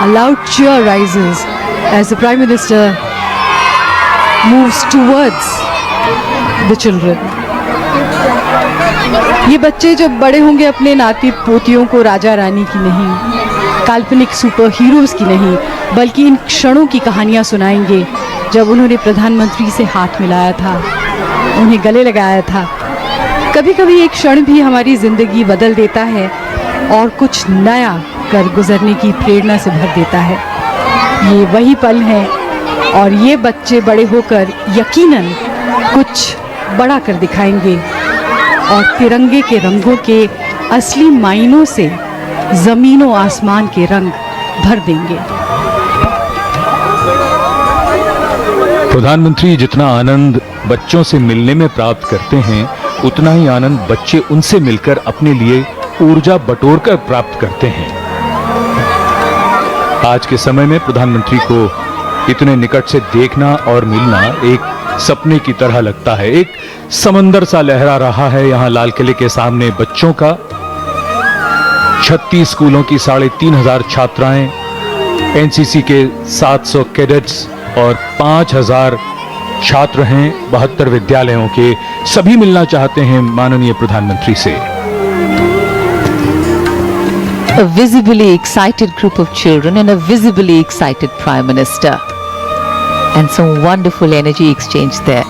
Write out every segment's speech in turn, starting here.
a loud cheer rises as the Prime Minister moves towards the children. ये बच्चे जब बड़े होंगे अपने नाती पोतियों को राजा रानी की नहीं, काल्पनिक सुपर हीरोज़ की नहीं, बल्कि इन क्षणों की कहानियाँ सुनाएंगे जब उन्होंने प्रधानमंत्री से हाथ मिलाया था, उन्हें गले लगाया था। कभी कभी एक क्षण भी हमारी ज़िंदगी बदल देता है और कुछ नया कर गुजरने की प्रेरणा से भर देता है। ये वही पल हैं और ये बच्चे बड़े होकर यकीनन कुछ बड़ा कर दिखाएंगे और तिरंगे के रंगों के असली मायनों से ज़मीनों आसमान के रंग भर देंगे। प्रधानमंत्री जितना आनंद बच्चों से मिलने में प्राप्त करते हैं, उतना ही आनंद बच्चे उनसे मिलकर अपने लिए ऊर्जा बटोरकर प्राप्त करते हैं। आज के समय में प्रधानमंत्री को इतने निकट से देखना और मिलना एक सपने की तरह लगता है। एक समंदर सा लहरा रहा है यहाँ लाल किले के सामने बच्चों का। 36 स्कूलों की 3,500 छात्राएं, एनसीसी के 700 कैडेट्स और 5,000 छात्र हैं 72 विद्यालयों के। सभी मिलना चाहते हैं माननीय प्रधानमंत्री से। A visibly excited group of children and a visibly excited Prime Minister, and some wonderful energy exchange there.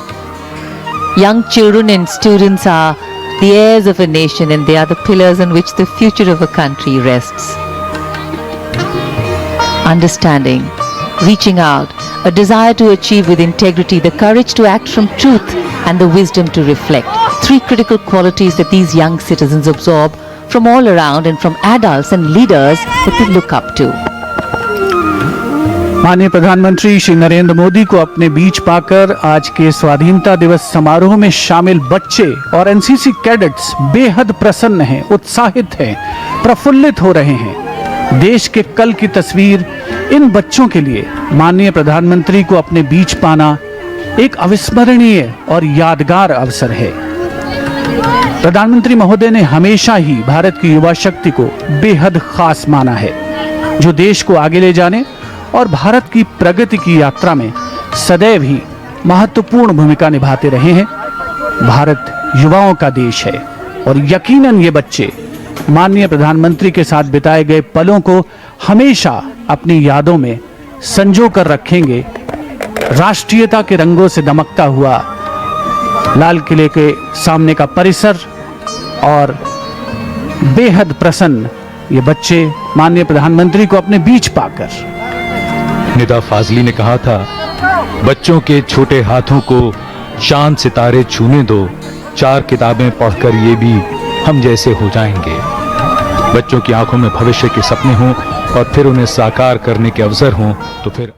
Young children and students are the heirs of a nation, and they are the pillars on which the future of a country rests. Understanding, reaching out, a desire to achieve with integrity, the courage to act from truth, and the wisdom to reflect. Three critical qualities that these young citizens absorb from all around and from adults and leaders that they look up to. माननीय प्रधानमंत्री श्री नरेंद्र मोदी को अपने बीच पाकर आज के स्वाधीनता दिवस समारोह में शामिल बच्चे और एनसीसी कैडेट्स बेहद प्रसन्न हैं, उत्साहित हैं, प्रफुल्लित हो रहे हैं। देश के कल की तस्वीर इन बच्चों के लिए माननीय प्रधानमंत्री को अपने बीच पाना एक अविस्मरणीय और यादगार अवसर है। प्रधानमंत्री महोदय ने हमेशा ही भारत की युवा शक्ति को बेहद खास माना है, जो देश को आगे ले जाने और भारत की प्रगति की यात्रा में सदैव ही महत्वपूर्ण भूमिका निभाते रहे हैं। भारत युवाओं का देश है और यकीनन ये बच्चे माननीय प्रधानमंत्री के साथ बिताए गए पलों को हमेशा अपनी यादों में संजो कर रखेंगे। राष्ट्रीयता के रंगों से दमकता हुआ लाल किले के सामने का परिसर और बेहद प्रसन्न ये बच्चे माननीय प्रधानमंत्री को अपने बीच पाकर। निदा फाजली ने कहा था, बच्चों के छोटे हाथों को चांद सितारे छूने दो, 4 किताबें पढ़कर ये भी हम जैसे हो जाएंगे। बच्चों की आंखों में भविष्य के सपने हों और फिर उन्हें साकार करने के अवसर हों तो फिर